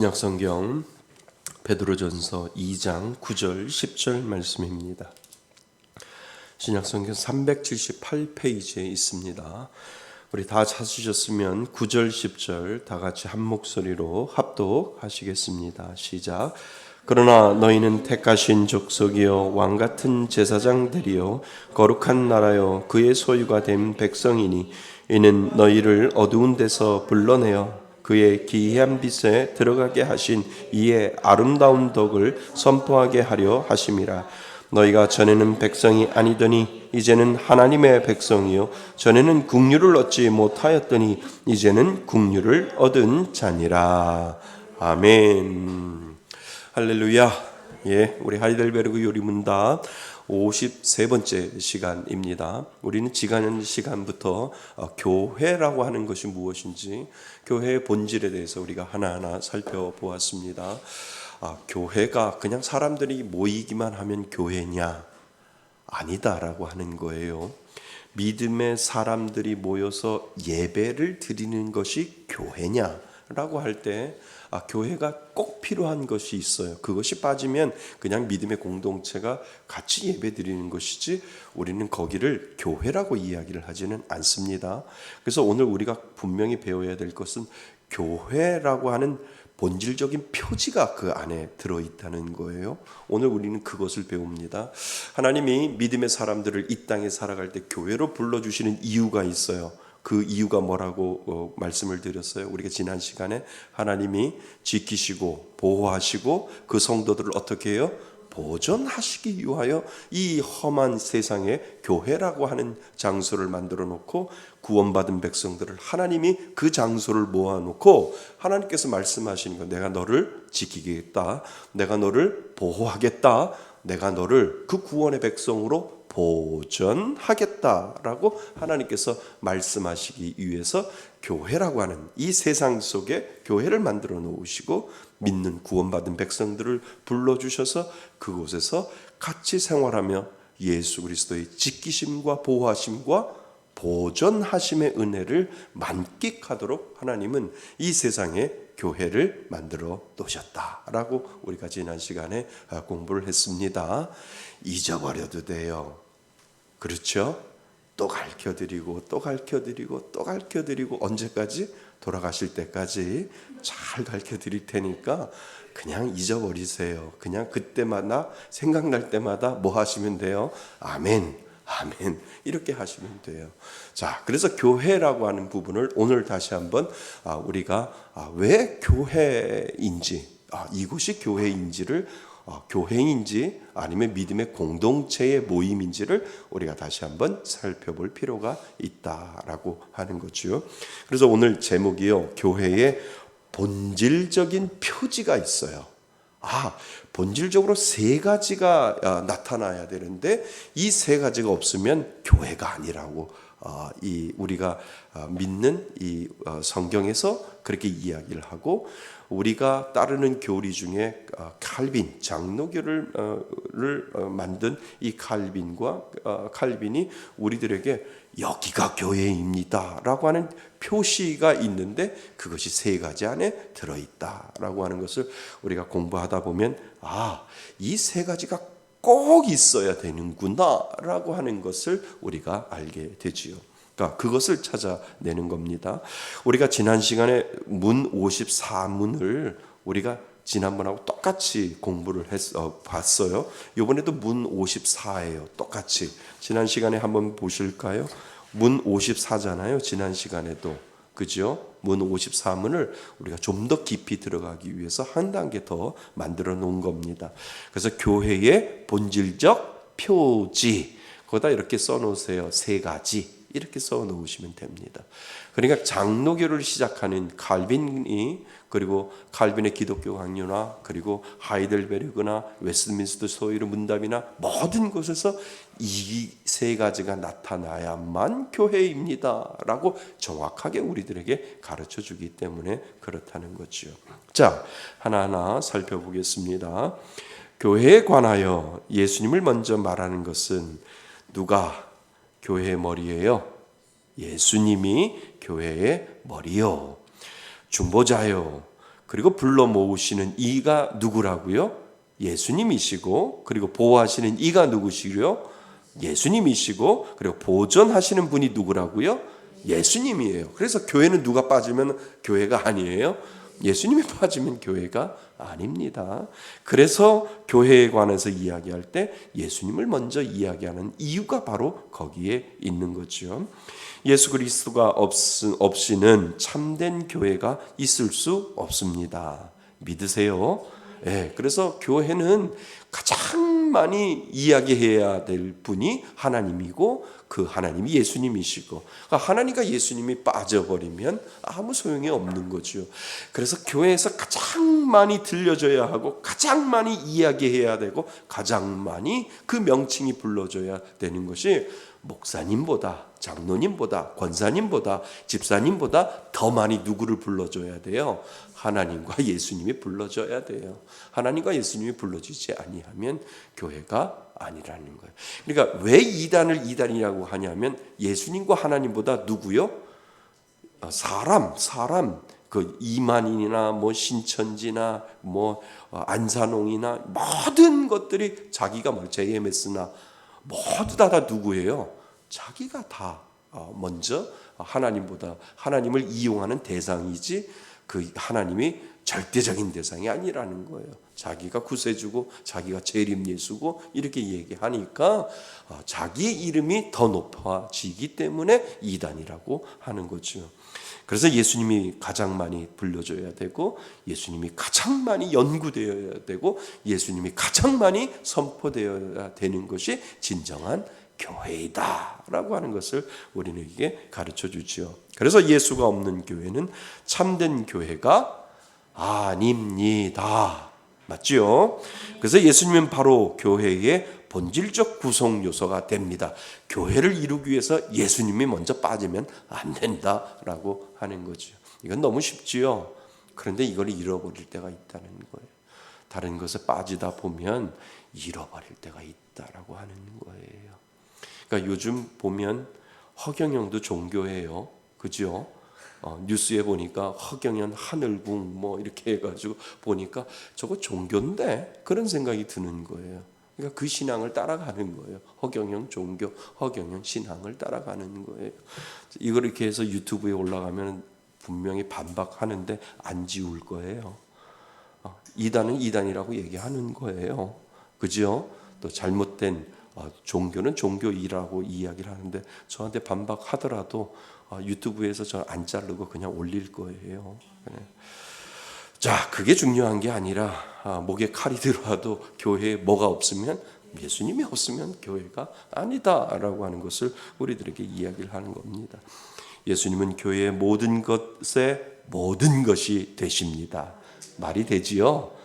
신약성경 베드로전서 2장 9절 10절 말씀입니다. 신약성경 378페이지에 있습니다. 우리 다 찾으셨으면 9절 10절 다 같이 한 목소리로 합독하시겠습니다. 시작. 그러나 너희는 택하신 족속이요 왕같은 제사장들이요 거룩한 나라요 그의 소유가 된 백성이니 이는 너희를 어두운 데서 불러내어 그의 기이한 빛에 들어가게 하신 이의 아름다운 덕을 선포하게 하려 하심이라. 너희가 전에는 백성이 아니더니 이제는 하나님의 백성이요 전에는 국류를 얻지 못하였더니 이제는 국류를 얻은 자니라. 아멘. 할렐루야. 예, 우리 하이델베르그 요리문답 53번째 시간입니다. 우리는 지난 시간부터 교회라고 하는 것이 무엇인지, 교회의 본질에 대해서 우리가 하나하나 살펴보았습니다. 교회가 그냥 사람들이 모이기만 하면 교회냐? 아니다라고 하는 거예요. 믿음의 사람들이 모여서 예배를 드리는 것이 교회냐라고 할 때 교회가 꼭 필요한 것이 있어요. 그것이 빠지면 그냥 믿음의 공동체가 같이 예배 드리는 것이지 우리는 거기를 교회라고 이야기를 하지는 않습니다. 그래서 오늘 우리가 분명히 배워야 될 것은 교회라고 하는 본질적인 표지가 그 안에 들어있다는 거예요. 오늘 우리는 그것을 배웁니다. 하나님이 믿음의 사람들을 이 땅에 살아갈 때 교회로 불러주시는 이유가 있어요. 그 이유가 뭐라고 말씀을 드렸어요. 우리가 지난 시간에 하나님이 지키시고 보호하시고 그 성도들을 어떻게 해요? 보존하시기 위하여 이 험한 세상에 교회라고 하는 장소를 만들어 놓고 구원받은 백성들을 하나님이 그 장소를 모아놓고 하나님께서 말씀하시는 거, 내가 너를 지키겠다, 내가 너를 보호하겠다, 내가 너를 그 구원의 백성으로 보존하겠다라고 하나님께서 말씀하시기 위해서 교회라고 하는 이 세상 속에 교회를 만들어 놓으시고 믿는 구원받은 백성들을 불러주셔서 그곳에서 같이 생활하며 예수 그리스도의 지키심과 보호하심과 보존하심의 은혜를 만끽하도록 하나님은 이 세상에 교회를 만들어 놓으셨다라고 우리가 지난 시간에 공부를 했습니다. 잊어버려도 돼요. 그렇죠? 또 가르쳐드리고 또 가르쳐드리고 또 가르쳐드리고 언제까지? 돌아가실 때까지 잘 가르쳐드릴 테니까 그냥 잊어버리세요. 그냥 그때마다 생각날 때마다 뭐 하시면 돼요? 아멘, 아멘 이렇게 하시면 돼요. 자, 그래서 교회라고 하는 부분을 오늘 다시 한번 우리가 왜 교회인지, 이곳이 교회인지를 교회인지 아니면 믿음의 공동체의 모임인지를 우리가 다시 한번 살펴볼 필요가 있다라고 하는 거죠. 그래서 오늘 제목이요, 교회의 본질적인 표지가 있어요. 본질적으로 세 가지가 나타나야 되는데 이 세 가지가 없으면 교회가 아니라고 우리가 믿는 이 성경에서 그렇게 이야기를 하고, 우리가 따르는 교리 중에 칼빈 장로교를 만든 이 칼빈이 우리들에게 여기가 교회입니다라고 하는 표시가 있는데 그것이 세 가지 안에 들어있다라고 하는 것을 우리가 공부하다 보면 이 세 가지가 꼭 있어야 되는구나라고 하는 것을 우리가 알게 되지요. 그것을 찾아내는 겁니다. 우리가 지난 시간에 문 54문을 우리가 지난번하고 똑같이 공부를 봤어요. 이번에도 문 54예요. 똑같이. 지난 시간에 한번 보실까요? 문 54잖아요. 지난 시간에도. 그죠? 문 54문을 우리가 좀 더 깊이 들어가기 위해서 한 단계 더 만들어 놓은 겁니다. 그래서 교회의 본질적 표지, 거기다 이렇게 써놓으세요. 세 가지. 이렇게 써 놓으시면 됩니다. 그러니까 장로교를 시작하는 칼빈이, 그리고 칼빈의 기독교 강요나 그리고 하이델베르그나 웨스트민스터 소위르 문답이나 모든 곳에서 이 세 가지가 나타나야만 교회입니다 라고 정확하게 우리들에게 가르쳐 주기 때문에 그렇다는 거죠. 자, 하나하나 살펴보겠습니다. 교회에 관하여 예수님을 먼저 말하는 것은 누가 교회의 머리예요? 예수님이 교회의 머리요, 중보자요, 그리고 불러 모으시는 이가 누구라고요? 예수님이시고, 그리고 보호하시는 이가 누구시고요? 예수님이시고, 그리고 보존하시는 분이 누구라고요? 예수님이에요. 그래서 교회는 누가 빠지면 교회가 아니에요. 예수님이 빠지면 교회가 아닙니다. 그래서 교회에 관해서 이야기할 때 예수님을 먼저 이야기하는 이유가 바로 거기에 있는 거죠. 예수 그리스도가 없이는 참된 교회가 있을 수 없습니다. 믿으세요? 예, 그래서 교회는 가장 많이 이야기해야 될 분이 하나님이고 그 하나님이 예수님이시고, 그러니까 하나님과 예수님이 빠져버리면 아무 소용이 없는 거죠. 그래서 교회에서 가장 많이 들려줘야 하고 가장 많이 이야기해야 되고 가장 많이 그 명칭이 불러줘야 되는 것이 목사님보다, 장로님보다, 권사님보다, 집사님보다 더 많이 누구를 불러줘야 돼요? 하나님과 예수님이 불러줘야 돼요. 하나님과 예수님이 불러주지 아니하면 교회가 아니라는 거예요. 그러니까 왜 이단을 이단이라고 하냐면 예수님과 하나님보다 누구요? 사람 그 이만인이나 뭐 신천지나 뭐 안산홍이나 모든 것들이 자기가 뭐 JMS나 모두 다 누구예요? 자기가 다 먼저 하나님보다 하나님을 이용하는 대상이지 그 하나님이 절대적인 대상이 아니라는 거예요. 자기가 구세주고 자기가 재림 예수고 이렇게 얘기하니까 자기 이름이 더 높아지기 때문에 이단이라고 하는 거죠. 그래서 예수님이 가장 많이 불려줘야 되고 예수님이 가장 많이 연구되어야 되고 예수님이 가장 많이 선포되어야 되는 것이 진정한 교회이다라고 하는 것을 우리에게 가르쳐 주죠. 그래서 예수가 없는 교회는 참된 교회가 아닙니다. 맞죠? 그래서 예수님은 바로 교회의 본질적 구성 요소가 됩니다. 교회를 이루기 위해서 예수님이 먼저 빠지면 안 된다라고 하는 거죠. 이건 너무 쉽지요. 그런데 이걸 잃어버릴 때가 있다는 거예요. 다른 것에 빠지다 보면 잃어버릴 때가 있다라고 하는 거예요. 그러니까 요즘 보면 허경영도 종교예요. 그죠? 뉴스에 보니까 허경영 하늘궁 뭐 이렇게 해가지고 보니까 저거 종교인데 그런 생각이 드는 거예요. 그러니까 그 신앙을 따라가는 거예요. 허경영 종교, 허경영 신앙을 따라가는 거예요. 이걸 이렇게 해서 유튜브에 올라가면 분명히 반박하는데 안 지울 거예요. 이단은 이단이라고 얘기하는 거예요. 그죠? 또 잘못된 종교는 종교이라고 이야기를 하는데 저한테 반박하더라도 유튜브에서 저 안 자르고 그냥 올릴 거예요. 자, 그게 중요한 게 아니라 목에 칼이 들어와도 교회에 뭐가 없으면 예수님이 없으면 교회가 아니다라고 하는 것을 우리들에게 이야기를 하는 겁니다. 예수님은 교회의 모든 것의 모든 것이 되십니다. 말이 되지요?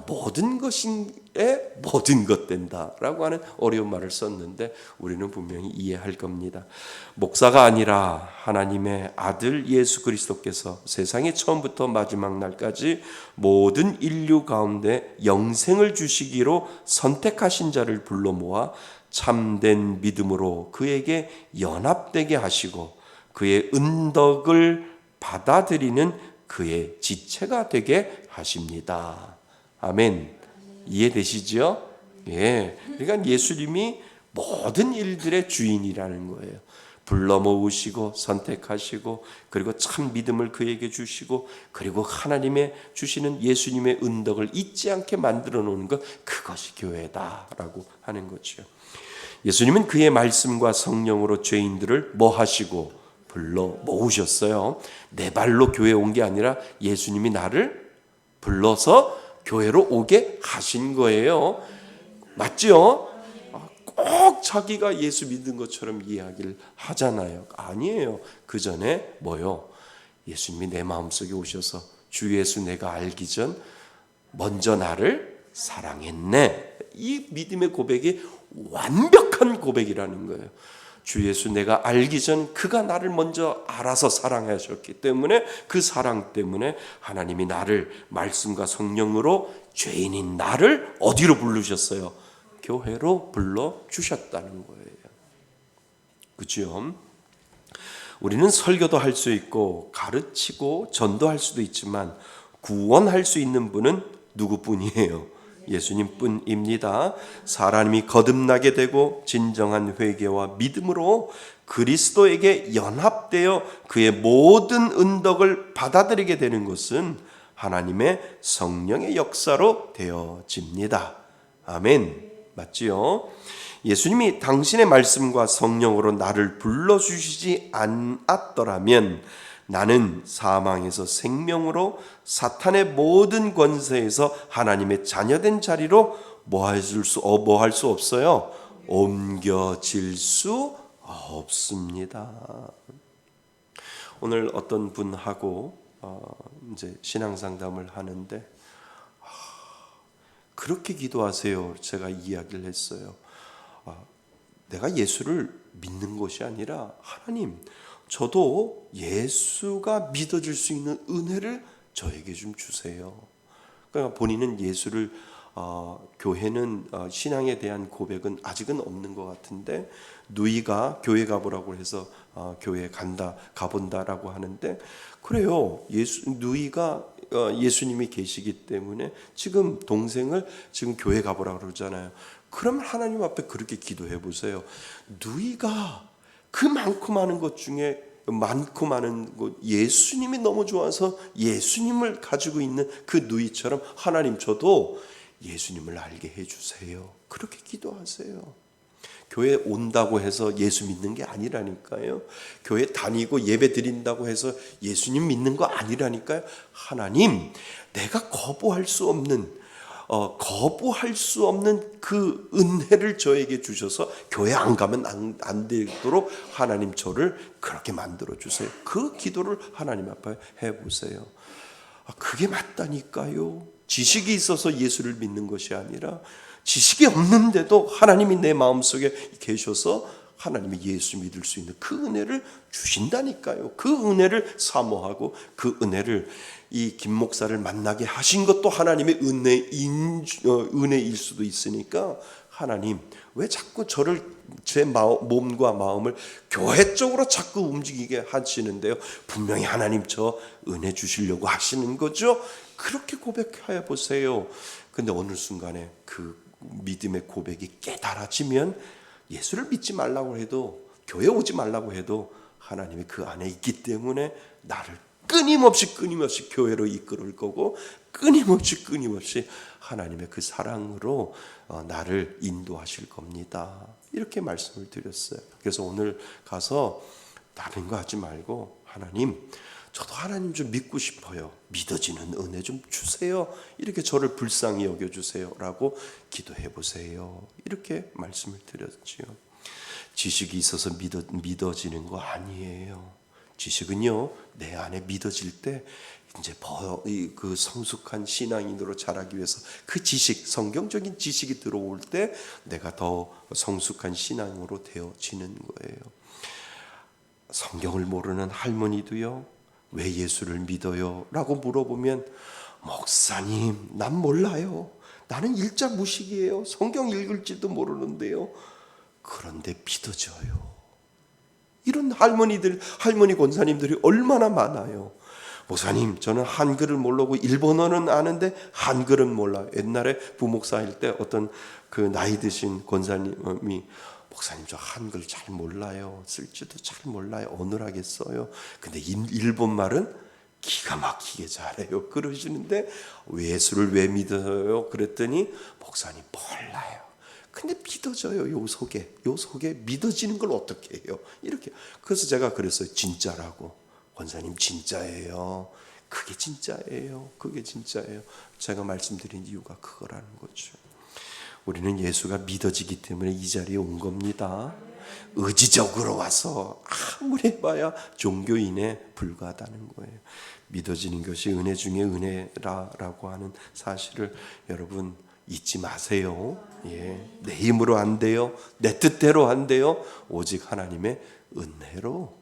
모든 것에 모든 것 된다라고 하는 어려운 말을 썼는데 우리는 분명히 이해할 겁니다. 목사가 아니라 하나님의 아들 예수 그리스도께서 세상의 처음부터 마지막 날까지 모든 인류 가운데 영생을 주시기로 선택하신 자를 불러 모아 참된 믿음으로 그에게 연합되게 하시고 그의 은덕을 받아들이는 그의 지체가 되게 하십니다. 아멘. 이해되시죠? 예. 그러니까 예수님이 모든 일들의 주인이라는 거예요. 불러 모으시고 선택하시고 그리고 참 믿음을 그에게 주시고 그리고 하나님의 주시는 예수님의 은덕을 잊지 않게 만들어 놓는 것, 그것이 교회다라고 하는 거죠. 예수님은 그의 말씀과 성령으로 죄인들을 뭐 하시고 불러 모으셨어요. 내 발로 교회에 온 게 아니라 예수님이 나를 불러서 교회로 오게 하신 거예요. 맞죠? 꼭 자기가 예수 믿은 것처럼 이야기를 하잖아요. 아니에요. 그 전에 뭐요? 예수님이 내 마음속에 오셔서 주 예수 내가 알기 전 먼저 나를 사랑했네. 이 믿음의 고백이 완벽한 고백이라는 거예요. 주 예수 내가 알기 전 그가 나를 먼저 알아서 사랑하셨기 때문에 그 사랑 때문에 하나님이 나를 말씀과 성령으로 죄인인 나를 어디로 부르셨어요? 교회로 불러주셨다는 거예요. 그렇죠? 우리는 설교도 할 수 있고 가르치고 전도할 수도 있지만 구원할 수 있는 분은 누구뿐이에요? 예수님뿐입니다. 사람이 거듭나게 되고 진정한 회개와 믿음으로 그리스도에게 연합되어 그의 모든 은덕을 받아들이게 되는 것은 하나님의 성령의 역사로 되어집니다. 아멘. 맞지요? 예수님이 당신의 말씀과 성령으로 나를 불러주시지 않았더라면 나는 사망에서 생명으로 사탄의 모든 권세에서 하나님의 자녀된 자리로 뭐 할 수 없어요? 옮겨질 수 없습니다. 오늘 어떤 분하고 이제 신앙상담을 하는데 그렇게 기도하세요. 제가 이야기를 했어요. 내가 예수를 믿는 것이 아니라 하나님, 저도 예수가 믿어질 수 있는 은혜를 저에게 좀 주세요. 그러니까 본인은 예수를 교회는 신앙에 대한 고백은 아직은 없는 것 같은데 누이가 교회 가보라고 해서 교회 가본다라고 하는데 그래요. 누이가 예수님이 계시기 때문에 지금 동생을 지금 교회 가보라고 그러잖아요. 그럼 하나님 앞에 그렇게 기도해 보세요. 누이가 그 많고 많은 것 중에 많고 많은 것 예수님이 너무 좋아서 예수님을 가지고 있는 그 누이처럼 하나님 저도 예수님을 알게 해주세요. 그렇게 기도하세요. 교회 온다고 해서 예수 믿는 게 아니라니까요. 교회 다니고 예배 드린다고 해서 예수님 믿는 거 아니라니까요. 하나님, 내가 거부할 수 없는 그 은혜를 저에게 주셔서 교회 안 가면 안 되도록 하나님 저를 그렇게 만들어 주세요. 그 기도를 하나님 앞에 해보세요. 그게 맞다니까요. 지식이 있어서 예수를 믿는 것이 아니라 지식이 없는데도 하나님이 내 마음속에 계셔서 하나님이 예수 믿을 수 있는 그 은혜를 주신다니까요. 그 은혜를 사모하고 그 은혜를 이 김 목사를 만나게 하신 것도 하나님의 은혜일 수도 있으니까 하나님 왜 자꾸 저를 제 몸과 마음을 교회 쪽으로 자꾸 움직이게 하시는데요. 분명히 하나님 저 은혜 주시려고 하시는 거죠. 그렇게 고백해 보세요. 근데 어느 순간에 그 믿음의 고백이 깨달아지면 예수를 믿지 말라고 해도 교회 오지 말라고 해도 하나님이 그 안에 있기 때문에 나를 끊임없이 교회로 이끌을 거고 끊임없이 하나님의 그 사랑으로 나를 인도하실 겁니다. 이렇게 말씀을 드렸어요. 그래서 오늘 가서 다른 거 하지 말고 하나님 저도 하나님 좀 믿고 싶어요. 믿어지는 은혜 좀 주세요. 이렇게 저를 불쌍히 여겨주세요 라고 기도해 보세요. 이렇게 말씀을 드렸지요. 지식이 있어서 믿어지는 거 아니에요. 지식은요 내 안에 믿어질 때 이제 그 성숙한 신앙인으로 자라기 위해서 그 지식, 성경적인 지식이 들어올 때 내가 더 성숙한 신앙으로 되어지는 거예요. 성경을 모르는 할머니도요 왜 예수를 믿어요? 라고 물어보면 목사님 난 몰라요. 나는 일자 무식이에요. 성경 읽을지도 모르는데요. 그런데 믿어져요. 이런 할머니 권사님들이 얼마나 많아요. 목사님 저는 한글을 모르고 일본어는 아는데 한글은 몰라요. 옛날에 부목사일 때 어떤 그 나이 드신 권사님이 목사님 저 한글 잘 몰라요. 쓸지도 잘 몰라요. 어느하겠어요. 근데 일본 말은 기가 막히게 잘해요. 그러시는데 예수를 왜 믿어요? 그랬더니 목사님 몰라요. 근데 믿어져요. 요 속에 믿어지는 걸 어떻게 해요? 이렇게. 그래서 제가 그랬어요. 진짜라고. 권사님 진짜예요. 그게 진짜예요. 제가 말씀드린 이유가 그거라는 거죠. 우리는 예수가 믿어지기 때문에 이 자리에 온 겁니다. 의지적으로 와서 아무리 해봐야 종교인에 불과하다는 거예요. 믿어지는 것이 은혜 중에 은혜라고 하는 사실을 여러분 잊지 마세요. 내 힘으로 안 돼요. 내 뜻대로 안 돼요. 오직 하나님의 은혜로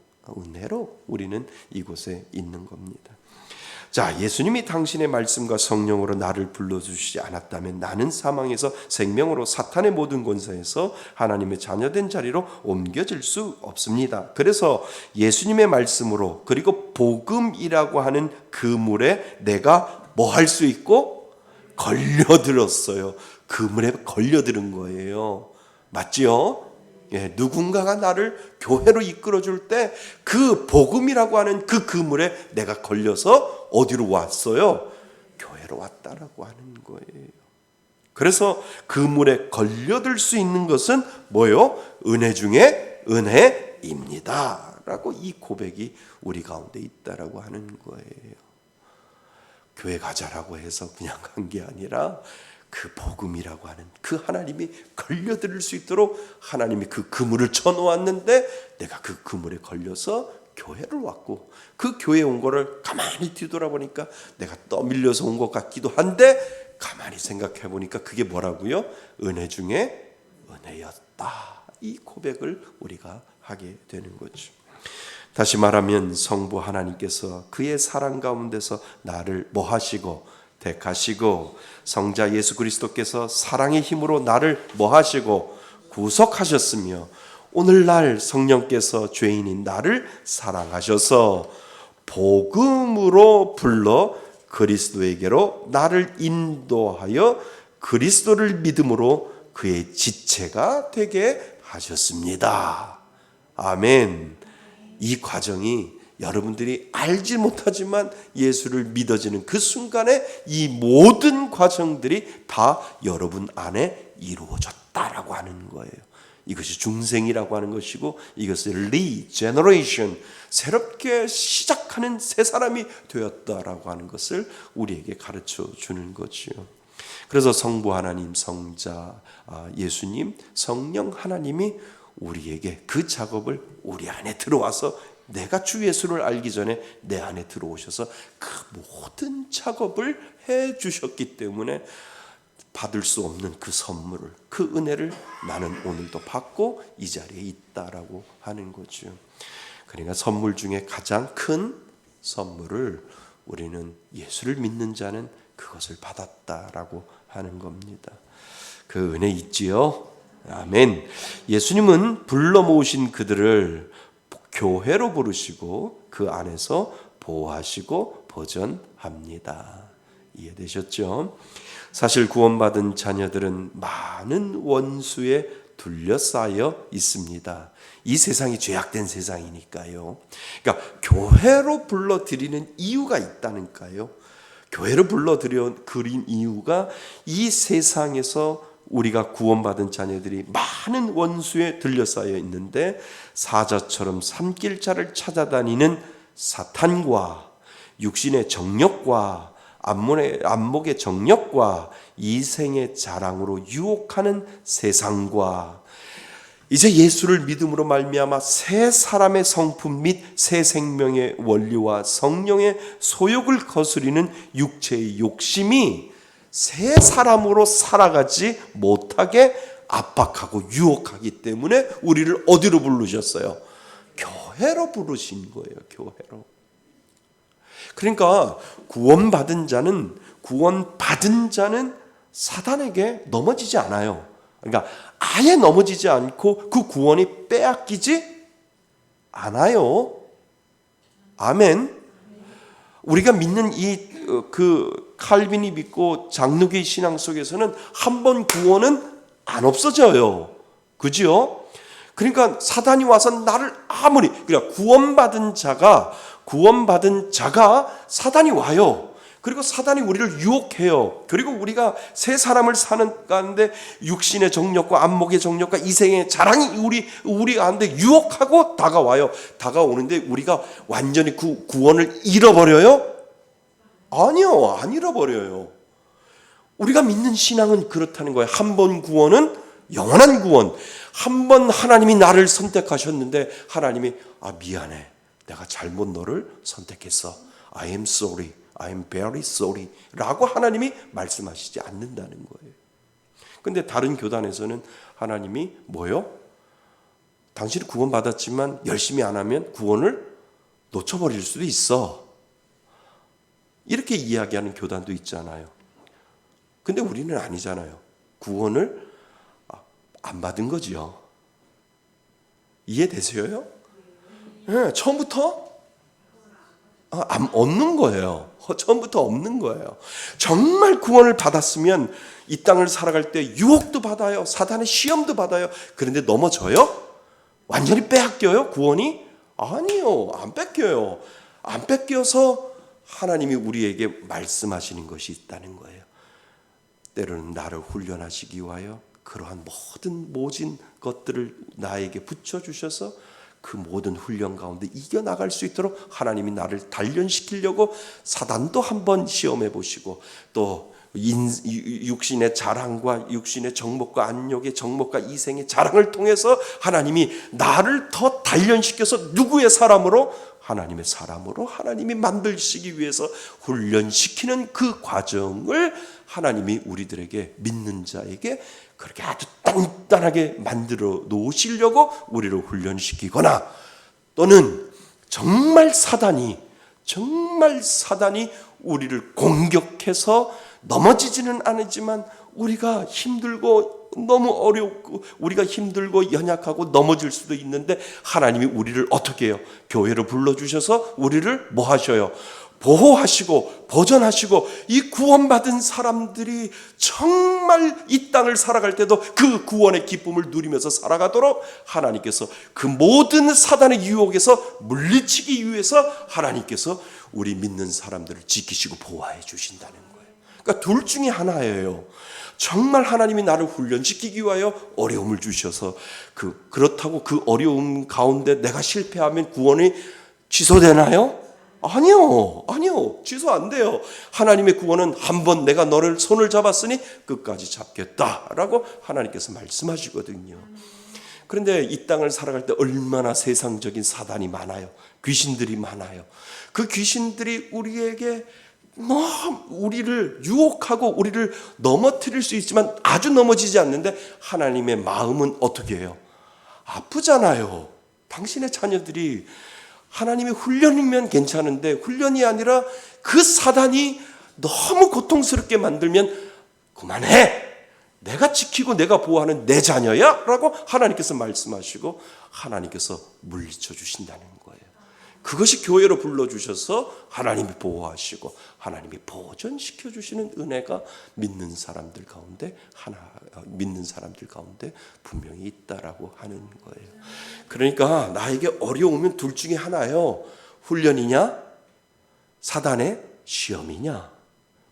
우리는 이곳에 있는 겁니다. 자, 예수님이 당신의 말씀과 성령으로 나를 불러주시지 않았다면 나는 사망에서 생명으로 사탄의 모든 권세에서 하나님의 자녀된 자리로 옮겨질 수 없습니다. 그래서 예수님의 말씀으로 그리고 복음이라고 하는 그물에 내가 뭐 할 수 있고 걸려들었어요. 그물에 걸려들은 거예요. 맞지요? 예, 누군가가 나를 교회로 이끌어줄 때 그 복음이라고 하는 그 그물에 내가 걸려서 어디로 왔어요? 교회로 왔다라고 하는 거예요. 그래서 그물에 걸려들 수 있는 것은 뭐요? 은혜 중에 은혜입니다 라고 이 고백이 우리 가운데 있다라고 하는 거예요. 교회 가자라고 해서 그냥 간 게 아니라 그 복음이라고 하는 그 하나님이 걸려들을 수 있도록 하나님이 그 그물을 쳐놓았는데 내가 그 그물에 걸려서 교회를 왔고 그 교회에 온 거를 가만히 뒤돌아보니까 내가 떠밀려서 온 것 같기도 한데 가만히 생각해 보니까 그게 뭐라고요? 은혜 중에 은혜였다. 이 고백을 우리가 하게 되는 거죠. 다시 말하면 성부 하나님께서 그의 사랑 가운데서 나를 뭐 하시고 택하시고 성자 예수 그리스도께서 사랑의 힘으로 나를 뭐 하시고 구속하셨으며 오늘날 성령께서 죄인인 나를 사랑하셔서 복음으로 불러 그리스도에게로 나를 인도하여 그리스도를 믿음으로 그의 지체가 되게 하셨습니다. 아멘. 이 과정이 여러분들이 알지 못하지만 예수를 믿어지는 그 순간에 이 모든 과정들이 다 여러분 안에 이루어졌다라고 하는 거예요. 이것이 중생이라고 하는 것이고 이것이 리제너레이션, 새롭게 시작하는 새 사람이 되었다라고 하는 것을 우리에게 가르쳐 주는 거지요. 그래서 성부 하나님, 성자 예수님, 성령 하나님이 우리에게 그 작업을 우리 안에 들어와서 내가 주 예수를 알기 전에 내 안에 들어오셔서 그 모든 작업을 해 주셨기 때문에 받을 수 없는 그 선물을, 그 은혜를 나는 오늘도 받고 이 자리에 있다라고 하는 거죠. 그러니까 선물 중에 가장 큰 선물을 우리는 예수를 믿는 자는 그것을 받았다라고 하는 겁니다. 그 은혜 있지요? 아멘. 예수님은 불러 모으신 그들을 교회로 부르시고 그 안에서 보호하시고 보전합니다. 이해되셨죠? 사실 구원받은 자녀들은 많은 원수에 둘러싸여 있습니다. 이 세상이 죄악된 세상이니까요. 그러니까 교회로 불러들이는 이유가 있다니까요. 교회로 불러들인 이유가 이 세상에서 우리가 구원받은 자녀들이 많은 원수에 들려싸여 있는데 사자처럼 삼킬자를 찾아다니는 사탄과 육신의 정욕과 안목의 정욕과 이생의 자랑으로 유혹하는 세상과 이제 예수를 믿음으로 말미암아 새 사람의 성품 및 새 생명의 원리와 성령의 소욕을 거스리는 육체의 욕심이 새 사람으로 살아가지 못하게 압박하고 유혹하기 때문에 우리를 어디로 부르셨어요? 교회로 부르신 거예요. 교회로. 그러니까 구원받은 자는 사단에게 넘어지지 않아요. 그러니까 아예 넘어지지 않고 그 구원이 빼앗기지 않아요. 아멘. 우리가 믿는 그 칼빈이 믿고 장로교의 신앙 속에서는 한 번 구원은 안 없어져요. 그죠? 그러니까 사단이 와서 나를 아무리 그러니까 구원받은 자가 사단이 와요. 그리고 사단이 우리를 유혹해요. 그리고 우리가 새 사람을 사는 가운데 육신의 정욕과 안목의 정욕과 이생의 자랑이 우리 가운데 유혹하고 다가와요. 다가오는데 우리가 완전히 그 구원을 잃어버려요? 아니요, 안 잃어버려요. 우리가 믿는 신앙은 그렇다는 거예요. 한 번 구원은 영원한 구원. 한 번 하나님이 나를 선택하셨는데 하나님이 미안해. 내가 잘못 너를 선택했어. I am sorry. I am very sorry. 라고 하나님이 말씀하시지 않는다는 거예요. 근데 다른 교단에서는 하나님이 뭐요? 당신이 구원받았지만 열심히 안 하면 구원을 놓쳐버릴 수도 있어. 이렇게 이야기하는 교단도 있잖아요. 근데 우리는 아니잖아요. 구원을 안 받은 거지요. 이해되세요? 네, 처음부터 없는 거예요. 처음부터 없는 거예요. 정말 구원을 받았으면 이 땅을 살아갈 때 유혹도 받아요. 사단의 시험도 받아요. 그런데 넘어져요? 완전히 빼앗겨요? 구원이? 아니요. 안 뺏겨요. 안 뺏겨서 하나님이 우리에게 말씀하시는 것이 있다는 거예요. 때로는 나를 훈련하시기 위하여 그러한 모진 것들을 나에게 붙여주셔서 그 모든 훈련 가운데 이겨나갈 수 있도록 하나님이 나를 단련시키려고 사단도 한번 시험해 보시고 또 육신의 자랑과 육신의 정욕과 안욕의 정욕과 이생의 자랑을 통해서 하나님이 나를 더 단련시켜서 누구의 사람으로? 하나님의 사람으로 하나님이 만들시기 위해서 훈련시키는 그 과정을 하나님이 우리들에게 믿는 자에게 그렇게 아주 단단하게 만들어 놓으시려고 우리를 훈련시키거나 또는 정말 사단이 우리를 공격해서 넘어지지는 않지만 우리가 힘들고 너무 어렵고 우리가 힘들고 연약하고 넘어질 수도 있는데 하나님이 우리를 어떻게 해요? 교회로 불러주셔서 우리를 뭐 하셔요? 보호하시고 보존하시고 이 구원받은 사람들이 정말 이 땅을 살아갈 때도 그 구원의 기쁨을 누리면서 살아가도록 하나님께서 그 모든 사단의 유혹에서 물리치기 위해서 하나님께서 우리 믿는 사람들을 지키시고 보호해 주신다는 거예요. 그러니까 둘 중에 하나예요. 정말 하나님이 나를 훈련시키기 위하여 어려움을 주셔서 그렇다고 그 어려움 가운데 내가 실패하면 구원이 취소되나요? 아니요. 취소 안 돼요. 하나님의 구원은 한번 내가 너를 손을 잡았으니 끝까지 잡겠다라고 하나님께서 말씀하시거든요. 그런데 이 땅을 살아갈 때 얼마나 세상적인 사단이 많아요. 귀신들이 많아요. 그 귀신들이 우리에게 우리를 유혹하고 우리를 넘어뜨릴 수 있지만 아주 넘어지지 않는데 하나님의 마음은 어떻게 해요? 아프잖아요. 당신의 자녀들이 하나님의 훈련이면 괜찮은데 훈련이 아니라 그 사단이 너무 고통스럽게 만들면 그만해. 내가 지키고 내가 보호하는 내 자녀야 라고 하나님께서 말씀하시고 하나님께서 물리쳐 주신다는 거예요. 그것이 교회로 불러주셔서 하나님이 보호하시고 하나님이 보존시켜 주시는 은혜가 믿는 사람들 가운데 분명히 있다라고 하는 거예요. 그러니까 나에게 어려우면 둘 중에 하나예요. 훈련이냐 사단의 시험이냐.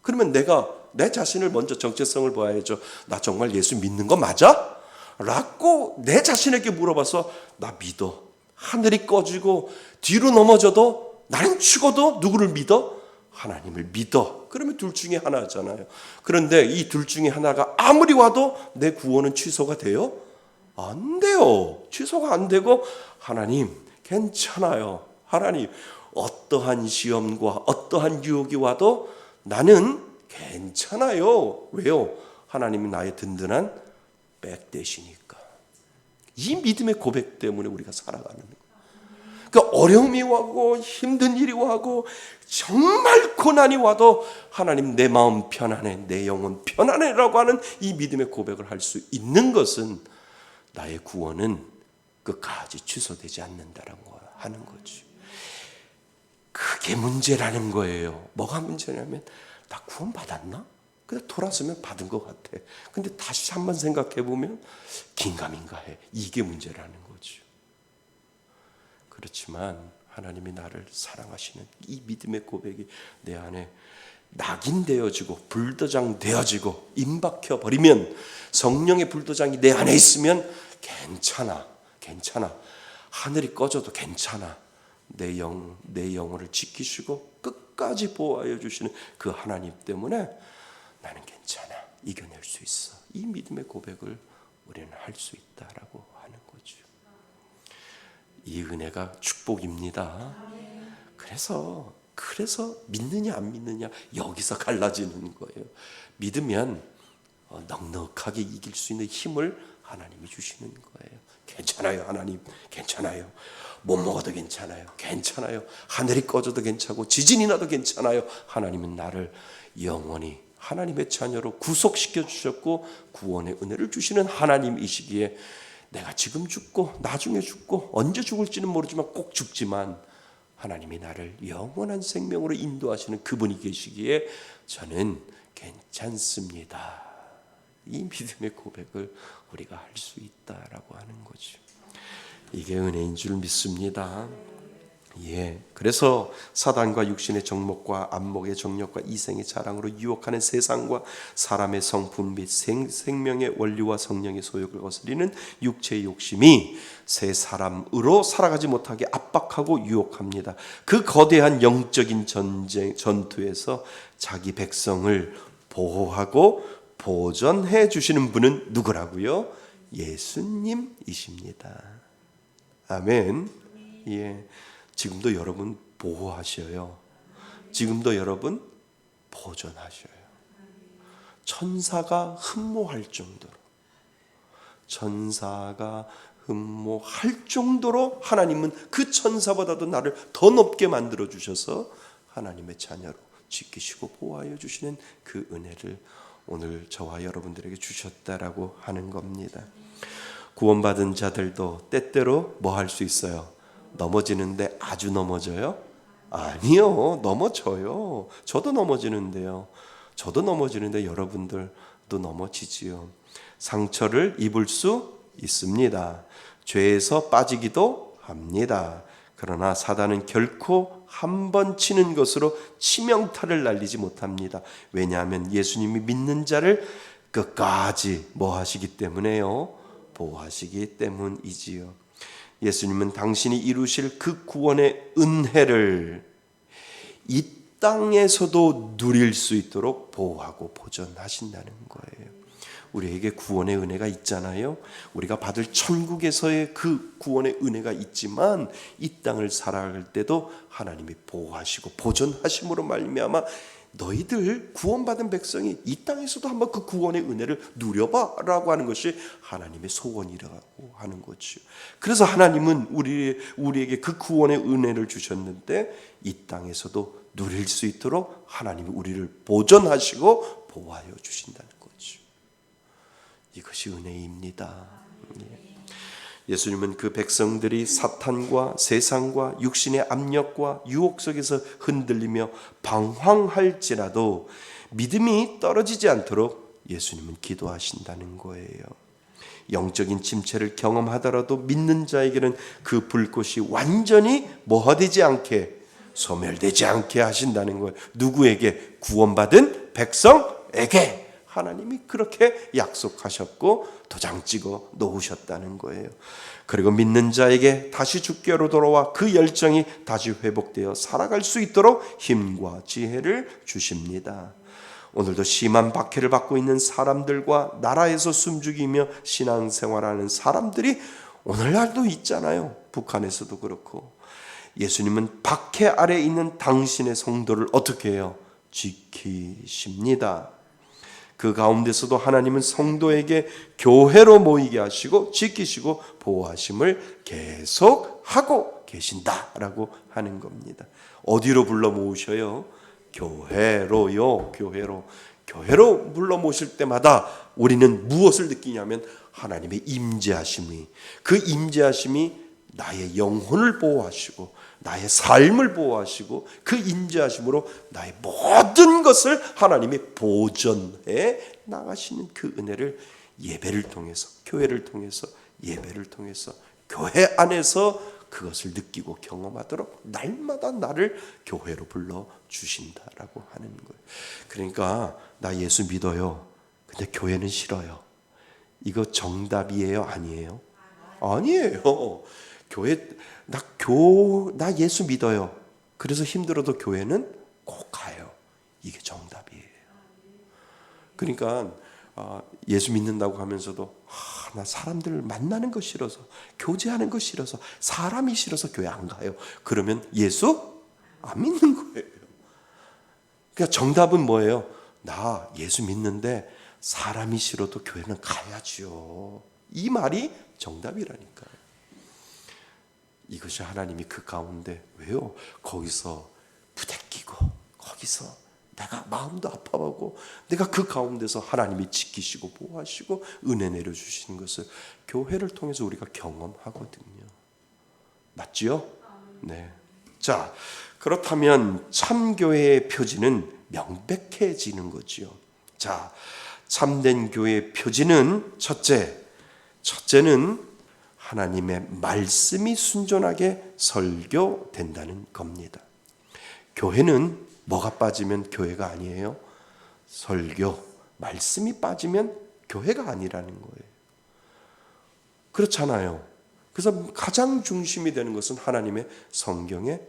그러면 내가 내 자신을 먼저 정체성을 봐야죠. 나 정말 예수 믿는 거 맞아? 라고 내 자신에게 물어봐서 나 믿어. 하늘이 꺼지고 뒤로 넘어져도 나는 죽어도 누구를 믿어? 하나님을 믿어. 그러면 둘 중에 하나잖아요. 그런데 이 둘 중에 하나가 아무리 와도 내 구원은 취소가 돼요? 안 돼요. 취소가 안 되고 하나님 괜찮아요. 하나님 어떠한 시험과 어떠한 유혹이 와도 나는 괜찮아요. 왜요? 하나님이 나의 든든한 백 되시니까. 이 믿음의 고백 때문에 우리가 살아가는 거예요. 그러니까 어려움이 와고 힘든 일이 와고 정말 고난이 와도 하나님 내 마음 편안해, 내 영혼 편안해라고 하는 이 믿음의 고백을 할 수 있는 것은 나의 구원은 끝까지 취소되지 않는다라고 하는 거죠. 그게 문제라는 거예요. 뭐가 문제냐면 나 구원 받았나? 근데 돌아서면 받은 것 같아. 근데 다시 한번 생각해 보면 긴가민가해. 이게 문제라는 거죠. 그렇지만 하나님이 나를 사랑하시는 이 믿음의 고백이 내 안에 낙인되어지고 불도장 되어지고 임박혀 버리면 성령의 불도장이 내 안에 있으면 괜찮아. 하늘이 꺼져도 괜찮아. 내 영혼을 지키시고 끝까지 보호하여 주시는 그 하나님 때문에 나는 괜찮아. 이겨낼 수 있어. 이 믿음의 고백을 우리는 할 수 있다라고 하는 거죠. 이 은혜가 축복입니다. 그래서 믿느냐 안 믿느냐 여기서 갈라지는 거예요. 믿으면 넉넉하게 이길 수 있는 힘을 하나님이 주시는 거예요. 괜찮아요. 하나님 괜찮아요. 못 먹어도 괜찮아요. 하늘이 꺼져도 괜찮고 지진이 나도 괜찮아요. 하나님은 나를 영원히 하나님의 자녀로 구속시켜 주셨고 구원의 은혜를 주시는 하나님이시기에 내가 지금 죽고 나중에 죽고 언제 죽을지는 모르지만 꼭 죽지만 하나님이 나를 영원한 생명으로 인도하시는 그분이 계시기에 저는 괜찮습니다. 이 믿음의 고백을 우리가 할 수 있다라고 하는 거죠. 이게 은혜인 줄 믿습니다. 그래서 사단과 육신의 정욕과 안목의 정욕과 이생의 자랑으로 유혹하는 세상과 사람의 성품 및 생명의 원리와 성령의 소욕을 거스리는 육체의 욕심이 새 사람으로 살아가지 못하게 압박하고 유혹합니다. 그 거대한 영적인 전투에서 자기 백성을 보호하고 보전해 주시는 분은 누구라고요? 예수님이십니다. 아멘. 지금도 여러분 보호하셔요. 지금도 여러분 보존하셔요. 천사가 흠모할 정도로 하나님은 그 천사보다도 나를 더 높게 만들어 주셔서 하나님의 자녀로 지키시고 보호하여 주시는 그 은혜를 오늘 저와 여러분들에게 주셨다라고 하는 겁니다. 구원받은 자들도 때때로 뭐 할 수 있어요? 넘어지는데 아주 넘어져요? 아니요, 넘어져요. 저도 넘어지는데요. 여러분들도 넘어지지요. 상처를 입을 수 있습니다. 죄에서 빠지기도 합니다. 그러나 사단은 결코 한 번 치는 것으로 치명타를 날리지 못합니다. 왜냐하면 예수님이 믿는 자를 끝까지 뭐 하시기 때문에요? 보호하시기 때문이지요. 예수님은 당신이 이루실 그 구원의 은혜를 이 땅에서도 누릴 수 있도록 보호하고 보존하신다는 거예요. 우리에게 구원의 은혜가 있잖아요. 우리가 받을 천국에서의 그 구원의 은혜가 있지만 이 땅을 살아갈 때도 하나님이 보호하시고 보존하심으로 말미암아 너희들 구원받은 백성이 이 땅에서도 한번 그 구원의 은혜를 누려봐라고 하는 것이 하나님의 소원이라고 하는 거죠. 그래서 하나님은 우리에게 그 구원의 은혜를 주셨는데 이 땅에서도 누릴 수 있도록 하나님이 우리를 보존하시고 보호하여 주신다는 거죠. 이것이 은혜입니다. 예수님은 그 백성들이 사탄과 세상과 육신의 압력과 유혹 속에서 흔들리며 방황할지라도 믿음이 떨어지지 않도록 예수님은 기도하신다는 거예요. 영적인 침체를 경험하더라도 믿는 자에게는 그 불꽃이 완전히 뭐하되지 않게, 소멸되지 않게 하신다는 거예요. 누구에게? 구원받은 백성에게. 하나님이 그렇게 약속하셨고 도장 찍어 놓으셨다는 거예요. 그리고 믿는 자에게 다시 주께로 돌아와 그 열정이 다시 회복되어 살아갈 수 있도록 힘과 지혜를 주십니다. 오늘도 심한 박해를 받고 있는 사람들과 나라에서 숨죽이며 신앙생활하는 사람들이 오늘날도 있잖아요. 북한에서도 그렇고. 예수님은 박해 아래 있는 당신의 성도를 어떻게 해요? 지키십니다. 그 가운데서도 하나님은 성도에게 교회로 모이게 하시고 지키시고 보호하심을 계속하고 계신다라고 하는 겁니다. 어디로 불러 모으셔요? 교회로요. 교회로 불러 모실 때마다 우리는 무엇을 느끼냐면 하나님의 임재하심이, 그 임재하심이 나의 영혼을 보호하시고 나의 삶을 보호하시고 그 인자하심으로 나의 모든 것을 하나님이 보존해 나가시는 그 은혜를 예배를 통해서, 교회를 통해서, 예배를 통해서, 교회 안에서 그것을 느끼고 경험하도록 날마다 나를 교회로 불러주신다라고 하는 거예요. 그러니까 나 예수 믿어요. 근데 교회는 싫어요. 이거 정답이에요? 아니에요? 아니에요. 나 예수 믿어요. 그래서 힘들어도 교회는 꼭 가요. 이게 정답이에요. 그러니까 예수 믿는다고 하면서도 나 사람들을 만나는 거 싫어서, 교제하는 거 싫어서, 사람이 싫어서 교회 안 가요. 그러면 예수 안 믿는 거예요. 그러니까 정답은 뭐예요? 나 예수 믿는데 사람이 싫어도 교회는 가야죠. 이 말이 정답이라니까요. 이것이 하나님이 그 가운데, 왜요? 거기서 부대끼고 거기서 내가 마음도 아파하고 내가 그 가운데서 하나님이 지키시고 보호하시고 은혜 내려주시는 것을 교회를 통해서 우리가 경험하거든요. 맞지요? 네. 자, 그렇다면 참교회의 표지는 명백해지는 거지요. 자, 참된 교회의 표지는 첫째는 하나님의 말씀이 순전하게 설교된다는 겁니다. 교회는 뭐가 빠지면 교회가 아니에요? 설교, 말씀이 빠지면 교회가 아니라는 거예요. 그렇잖아요. 그래서 가장 중심이 되는 것은 하나님의 성경에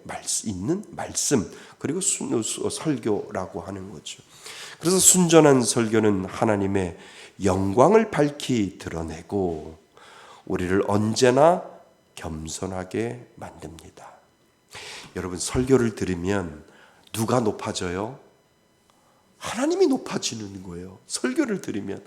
있는 말씀, 그리고 설교라고 하는 거죠. 그래서 순전한 설교는 하나님의 영광을 밝히 드러내고 우리를 언제나 겸손하게 만듭니다. 여러분, 설교를 들으면 누가 높아져요? 하나님이 높아지는 거예요. 설교를 들으면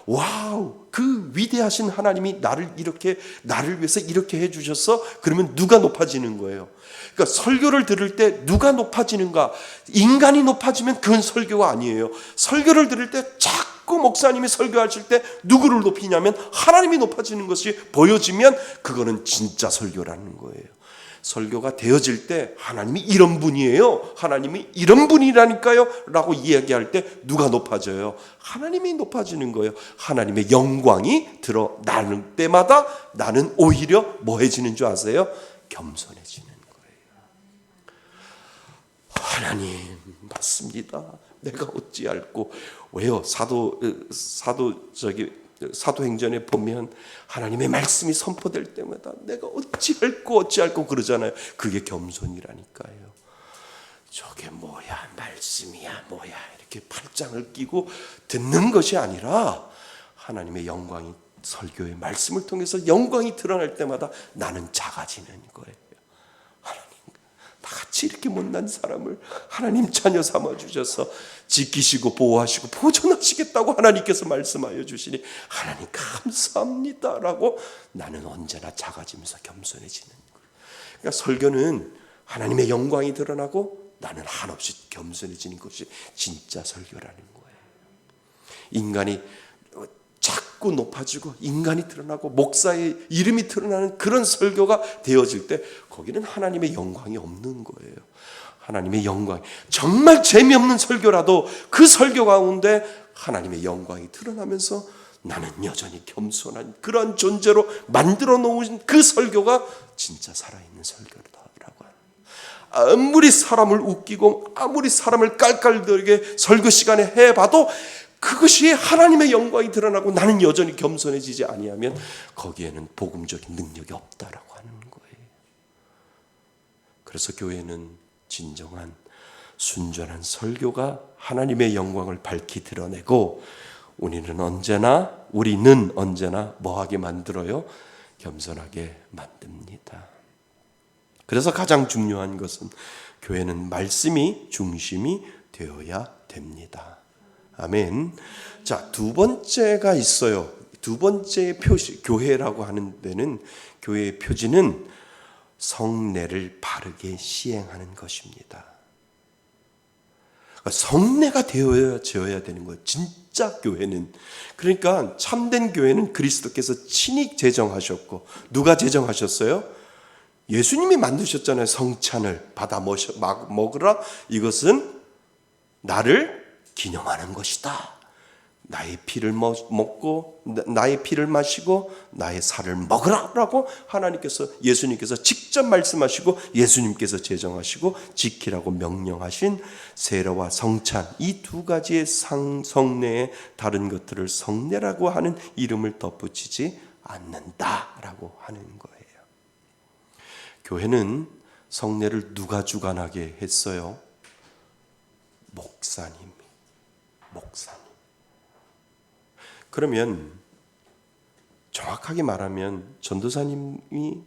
와우, 그 위대하신 하나님이 나를 위해서 이렇게 해주셨어? 그러면 누가 높아지는 거예요? 그러니까 설교를 들을 때 누가 높아지는가? 인간이 높아지면 그건 설교가 아니에요. 설교를 들을 때 자꾸 목사님이 설교하실 때 누구를 높이냐면 하나님이 높아지는 것이 보여지면 그거는 진짜 설교라는 거예요. 설교가 되어질 때 하나님이 이런 분이에요, 하나님이 이런 분이라니까요 라고 이야기할 때 누가 높아져요? 하나님이 높아지는 거예요. 하나님의 영광이 드러나는 때마다 나는 오히려 뭐해지는 줄 아세요? 겸손해지는 거예요. 하나님 맞습니다. 내가 어찌할꼬. 왜요? 사도행전에 보면 하나님의 말씀이 선포될 때마다 내가 어찌할꼬 그러잖아요. 그게 겸손이라니까요. 저게 뭐야, 말씀이야 뭐야, 이렇게 팔짱을 끼고 듣는 것이 아니라 하나님의 영광이, 설교의 말씀을 통해서 영광이 드러날 때마다 나는 작아지는 거예요. 같이 이렇게 못난 사람을 하나님 자녀 삼아 주셔서 지키시고 보호하시고 보존하시겠다고 하나님께서 말씀하여 주시니 하나님 감사합니다 라고 나는 언제나 작아지면서 겸손해지는 거예요. 그러니까 설교는 하나님의 영광이 드러나고 나는 한없이 겸손해지는 것이 진짜 설교라는 거예요. 인간이 자꾸 높아지고 인간이 드러나고 목사의 이름이 드러나는 그런 설교가 되어질 때 거기는 하나님의 영광이 없는 거예요. 하나님의 영광, 정말 재미없는 설교라도 그 설교 가운데 하나님의 영광이 드러나면서 나는 여전히 겸손한 그런 존재로 만들어 놓은 그 설교가 진짜 살아있는 설교라고 합니다. 아무리 사람을 웃기고 아무리 사람을 깔깔대게 설교 시간에 해봐도 그것이 하나님의 영광이 드러나고 나는 여전히 겸손해지지 아니하면 거기에는 복음적인 능력이 없다라고 하는 거예요. 그래서 교회는 진정한 순전한 설교가 하나님의 영광을 밝히 드러내고 우리는 언제나 뭐하게 만들어요? 겸손하게 만듭니다. 그래서 가장 중요한 것은 교회는 말씀이 중심이 되어야 됩니다. 아멘. 자, 두 번째가 있어요. 두 번째 표시, 교회라고 하는 데는 교회의 표지는 성례를 바르게 시행하는 것입니다. 그러니까 성례가 되어야 되는 거예요. 진짜 교회는. 그러니까 참된 교회는 그리스도께서 친히 제정하셨고, 누가 제정하셨어요? 예수님이 만드셨잖아요. 성찬을 받아 먹으라. 이것은 나를 기념하는 것이다. 나의 피를 먹고 나의 피를 마시고 나의 살을 먹으라라고 예수님께서 직접 말씀하시고 예수님께서 제정하시고 지키라고 명령하신 세례와 성찬, 이 두 가지의 성례의 다른 것들을 성례라고 하는 이름을 덧붙이지 않는다라고 하는 거예요. 교회는 성례를 누가 주관하게 했어요? 목사님. 그러면 정확하게 말하면 전도사님이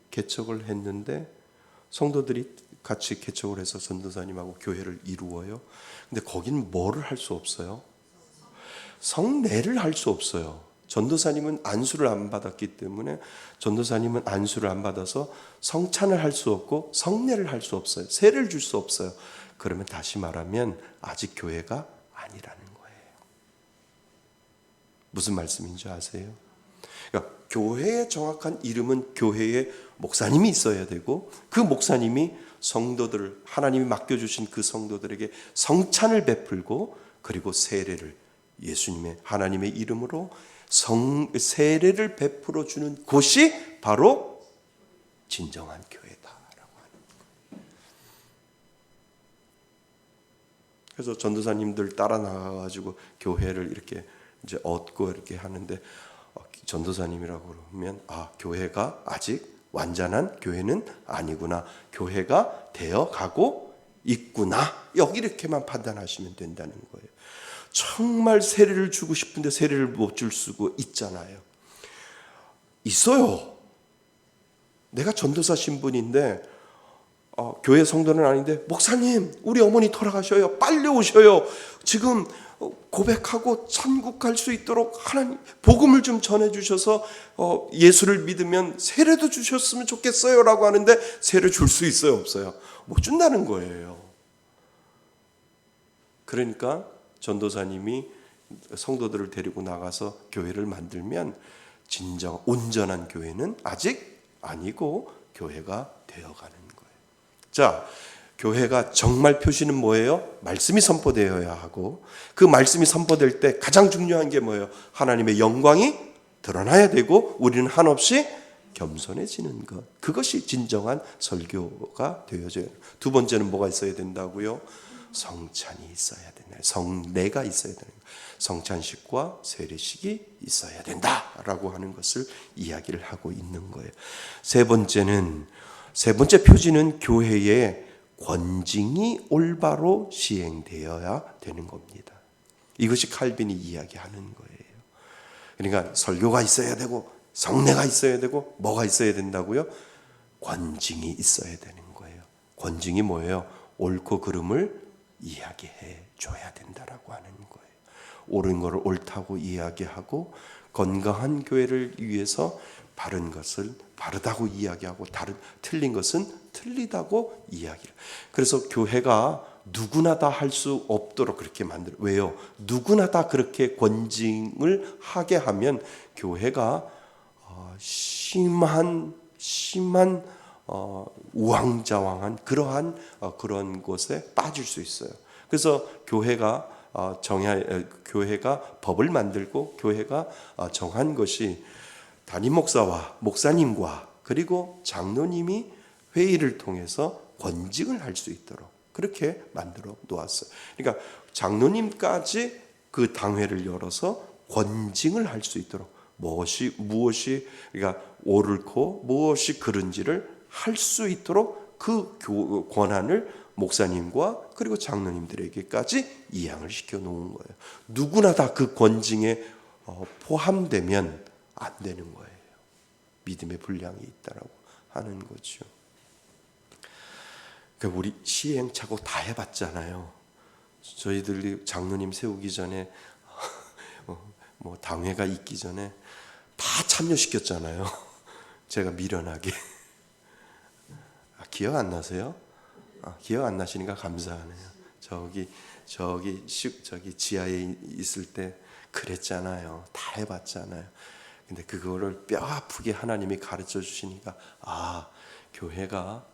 개척을 했는데 성도들이 같이 개척을 해서 전도사님하고 교회를 이루어요. 근데 거기는 뭐를 할 수 없어요? 성례를 할 수 없어요. 전도사님은 안수를 안 받았기 때문에 전도사님은 안수를 안 받아서 성찬을 할 수 없고 성례를 할 수 없어요. 세례를 줄 수 없어요. 그러면 다시 말하면 아직 교회가 아니라는 거예요. 무슨 말씀인지 아세요? 그러니까 교회의 정확한 이름은 교회의 목사님이 있어야 되고, 그 목사님이 성도들을, 하나님이 맡겨주신 그 성도들에게 성찬을 베풀고, 그리고 세례를, 예수님의 하나님의 이름으로 세례를 베풀어 주는 곳이 바로 진정한 교회다라고 하는 거예요. 그래서 전도사님들 따라 나가가지고 교회를 이렇게 이제 얻고 이렇게 하는데, 전도사님이라고 그러면 교회가 아직 완전한 교회는 아니구나, 교회가 되어 가고 있구나, 여기 이렇게만 판단하시면 된다는 거예요. 정말 세례를 주고 싶은데 세례를 못 줄 수가 있잖아요. 있어요. 내가 전도사 신분인데 교회 성도는 아닌데, 목사님 우리 어머니 돌아가셔요, 빨리 오셔요, 지금 고백하고 천국 갈 수 있도록 하나님 복음을 좀 전해주셔서 예수를 믿으면 세례도 주셨으면 좋겠어요 라고 하는데, 세례 줄 수 있어요, 없어요? 못 준다는 거예요. 그러니까 전도사님이 성도들을 데리고 나가서 교회를 만들면 진정 온전한 교회는 아직 아니고 교회가 되어가는 거예요. 자, 교회가 정말 표시는 뭐예요? 말씀이 선포되어야 하고, 그 말씀이 선포될 때 가장 중요한 게 뭐예요? 하나님의 영광이 드러나야 되고, 우리는 한없이 겸손해지는 것. 그것이 진정한 설교가 되어져요. 두 번째는 뭐가 있어야 된다고요? 성찬이 있어야 된다. 성례가 있어야 된다. 성찬식과 세례식이 있어야 된다라고 하는 것을 이야기를 하고 있는 거예요. 세 번째 표지는 교회의 권징이 올바로 시행되어야 되는 겁니다. 이것이 칼빈이 이야기하는 거예요. 그러니까 설교가 있어야 되고, 성례가 있어야 되고, 뭐가 있어야 된다고요? 권징이 있어야 되는 거예요. 권징이 뭐예요? 옳고 그름을 이야기해 줘야 된다라고 하는 거예요. 옳은 것을 옳다고 이야기하고, 건강한 교회를 위해서 바른 것을 바르다고 이야기하고, 틀린 것은 틀리다고 이야기를. 그래서 교회가 누구나 다 할 수 없도록 그렇게 만들어요. 왜요? 누구나 다 그렇게 권징을 하게 하면 교회가 심한 우왕좌왕한 그런 곳에 빠질 수 있어요. 그래서 교회가 법을 만들고 교회가 정한 것이 담임 목사와 목사님과 그리고 장로님이 회의를 통해서 권징을 할 수 있도록 그렇게 만들어 놓았어요. 그러니까 장로님까지 그 당회를 열어서 권징을 할 수 있도록, 무엇이 그러니까 옳고 무엇이 그른지를 할 수 있도록 그 권한을 목사님과 그리고 장로님들에게까지 이양을 시켜 놓은 거예요. 누구나 다 그 권징에 포함되면 안 되는 거예요. 믿음의 분량이 있다라고 하는 거죠. 그러니까 우리 시행착오 다 해봤잖아요. 저희들이 장로님 세우기 전에 뭐 당회가 있기 전에 다 참여시켰잖아요. 제가 미련하게. 기억 안 나세요? 기억 안 나시니까 감사하네요. 저기 지하에 있을 때 그랬잖아요. 다 해봤잖아요. 근데 그거를 뼈 아프게 하나님이 가르쳐 주시니까 교회가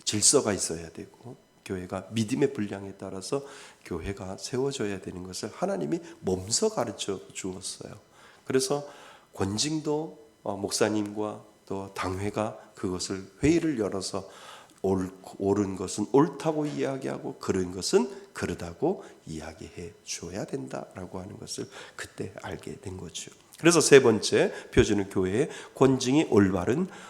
질서가 있어야 되고, 교회가 믿음의 분량에 따라서 교회가 세워져야 되는 것을 하나님이 몸소 가르쳐 주었어요. 그래서 권징도 목사님과 또 당회가 그것을 회의를 열어서 옳은 것은 옳다고 이야기하고 그른 것은 그르다고 이야기해 줘야 된다라고 하는 것을 그때 알게 된 거죠. 그래서 세 번째 표준은 교회의 권징이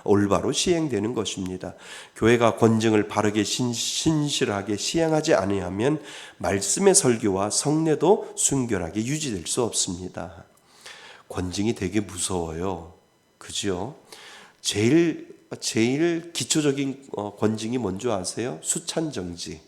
올바로 시행되는 것입니다. 교회가 권징을 바르게 신실하게 시행하지 아니하면 말씀의 설교와 성례도 순결하게 유지될 수 없습니다. 권징이 되게 무서워요. 그죠? 제일 기초적인 권징이 뭔지 아세요? 수찬정지.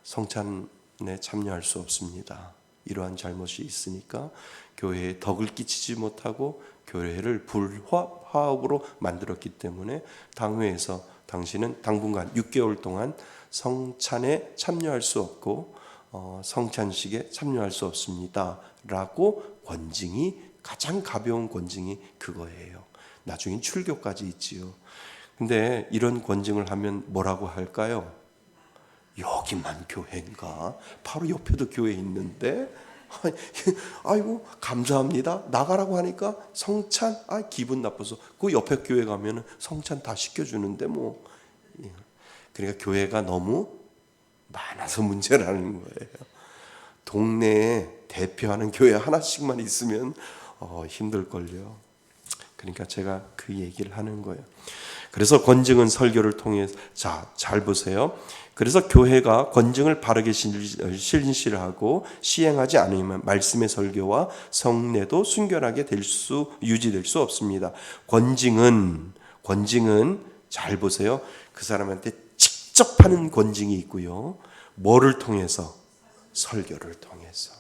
성찬에 참여할 수 없습니다. 이러한 잘못이 있으니까 교회에 덕을 끼치지 못하고 교회를 불화합으로 만들었기 때문에 당회에서 당신은 당분간 6개월 동안 성찬에 참여할 수 없고 성찬식에 참여할 수 없습니다 라고 권징이, 가장 가벼운 권징이 그거예요. 나중엔 출교까지 있지요. 근데 이런 권징을 하면 뭐라고 할까요? 여기만 교회인가? 바로 옆에도 교회 있는데 아이고 감사합니다. 나가라고 하니까 성찬 기분 나빠서 그 옆에 교회 가면은 성찬 다 시켜주는데 뭐. 그러니까 교회가 너무 많아서 문제라는 거예요. 동네에 대표하는 교회 하나씩만 있으면 힘들걸요. 그러니까 제가 그 얘기를 하는 거예요. 그래서 권증은 설교를 통해 잘 보세요. 그래서 교회가 권증을 바르게 실시하고 시행하지 않으면 말씀의 설교와 성례도 순결하게 유지될 수 없습니다. 권증은 잘 보세요. 그 사람한테 직접 하는 권증이 있고요. 뭐를 통해서? 설교를 통해서.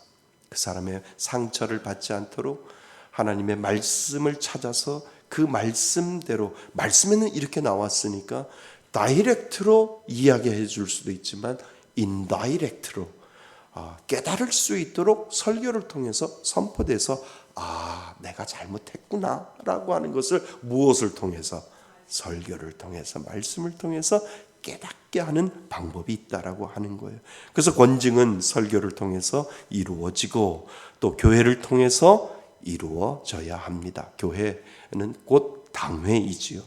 그 사람의 상처를 받지 않도록 하나님의 말씀을 찾아서 그 말씀대로, 말씀에는 이렇게 나왔으니까 다이렉트로 이야기해 줄 수도 있지만 인다이렉트로 깨달을 수 있도록 설교를 통해서 선포돼서 내가 잘못했구나 라고 하는 것을 무엇을 통해서? 설교를 통해서, 말씀을 통해서 깨닫게 하는 방법이 있다라고 하는 거예요. 그래서 권증은 설교를 통해서 이루어지고 또 교회를 통해서 이루어져야 합니다. 교회는 곧 당회이지요.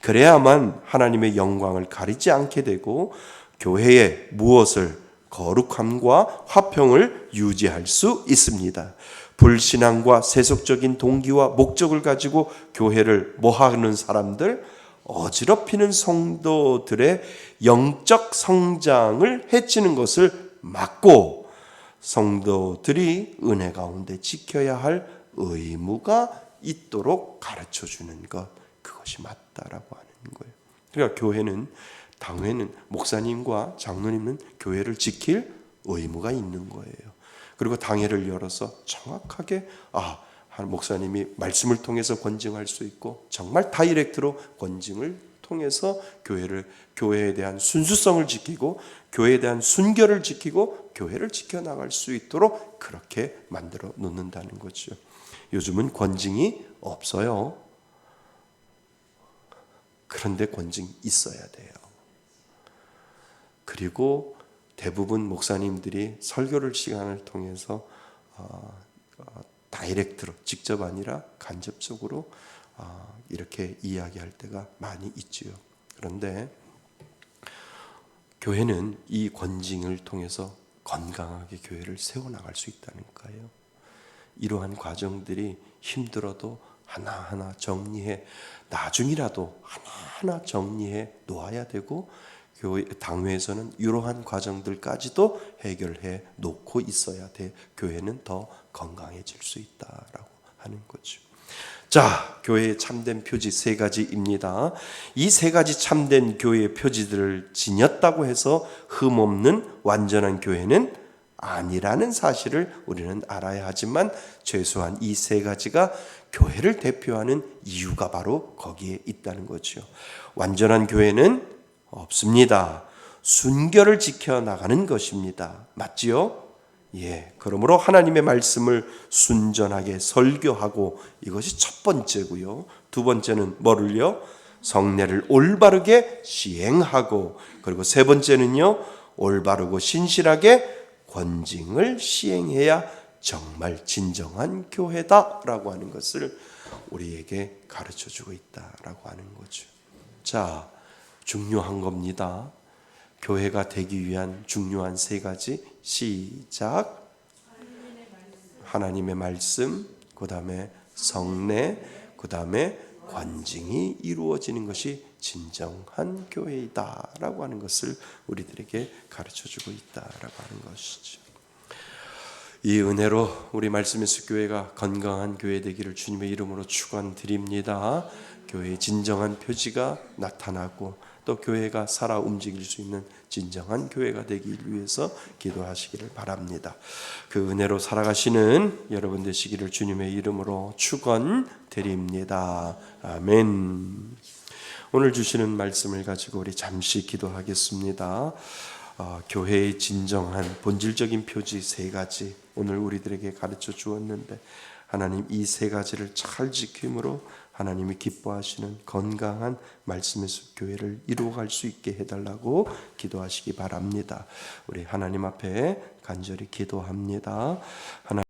그래야만 하나님의 영광을 가리지 않게 되고 교회에 무엇을? 거룩함과 화평을 유지할 수 있습니다. 불신앙과 세속적인 동기와 목적을 가지고 교회를 모하는 사람들, 어지럽히는 성도들의 영적 성장을 해치는 것을 막고 성도들이 은혜 가운데 지켜야 할 의무가 있도록 가르쳐 주는 것, 그것이 맞다라고 하는 거예요. 그러니까 교회는, 당회는, 목사님과 장로님은 교회를 지킬 의무가 있는 거예요. 그리고 당회를 열어서 정확하게 목사님이 말씀을 통해서 권증할 수 있고 정말 다이렉트로 권증을 통해서 교회에 대한 순수성을 지키고 교회에 대한 순결을 지키고 교회를 지켜나갈 수 있도록 그렇게 만들어 놓는다는 거죠. 요즘은 권증이 없어요. 그런데 권증이 있어야 돼요. 그리고 대부분 목사님들이 설교를 시간을 통해서 다이렉트로, 직접 아니라 간접적으로 이렇게 이야기할 때가 많이 있지요. 그런데 교회는 이 권징을 통해서 건강하게 교회를 세워나갈 수 있다는 거예요. 이러한 과정들이 힘들어도 하나하나 정리해, 나중이라도 하나하나 정리해 놓아야 되고, 교회 당회에서는 이러한 과정들까지도 해결해 놓고 있어야 돼. 교회는 더 건강해질 수 있다라고 하는 거죠. 자, 교회의 참된 표지 3가지입니다. 이 3가지 참된 교회의 표지들을 지녔다고 해서 흠없는 완전한 교회는 아니라는 사실을 우리는 알아야 하지만 최소한 이 3가지가 교회를 대표하는 이유가 바로 거기에 있다는 거죠. 완전한 교회는 없습니다. 순결을 지켜나가는 것입니다. 맞지요? 예. 그러므로 하나님의 말씀을 순전하게 설교하고, 이것이 첫 번째고요. 두 번째는 뭐를요? 성례를 올바르게 시행하고, 그리고 세 번째는요, 올바르고 신실하게 권징을 시행해야 정말 진정한 교회다라고 하는 것을 우리에게 가르쳐주고 있다라고 하는 거죠. 자, 중요한 겁니다. 교회가 되기 위한 중요한 3가지. 시작. 하나님의 말씀, 그 다음에 성례, 그 다음에 권징이 이루어지는 것이 진정한 교회이다라고 하는 것을 우리들에게 가르쳐주고 있다라고 하는 것이죠. 이 은혜로 우리 말씀에서 교회가 건강한 교회 되기를 주님의 이름으로 축원드립니다. 교회의 진정한 표지가 나타나고 또 교회가 살아 움직일 수 있는 진정한 교회가 되기 위해서 기도하시기를 바랍니다. 그 은혜로 살아가시는 여러분 되시기를 주님의 이름으로 축원드립니다. 아멘. 오늘 주시는 말씀을 가지고 우리 잠시 기도하겠습니다. 교회의 진정한 본질적인 표지 3가지 오늘 우리들에게 가르쳐 주었는데, 하나님 이 3가지를 잘 지킴으로 하나님이 기뻐하시는 건강한 말씀의 숲 교회를 이루어갈 수 있게 해달라고 기도하시기 바랍니다. 우리 하나님 앞에 간절히 기도합니다.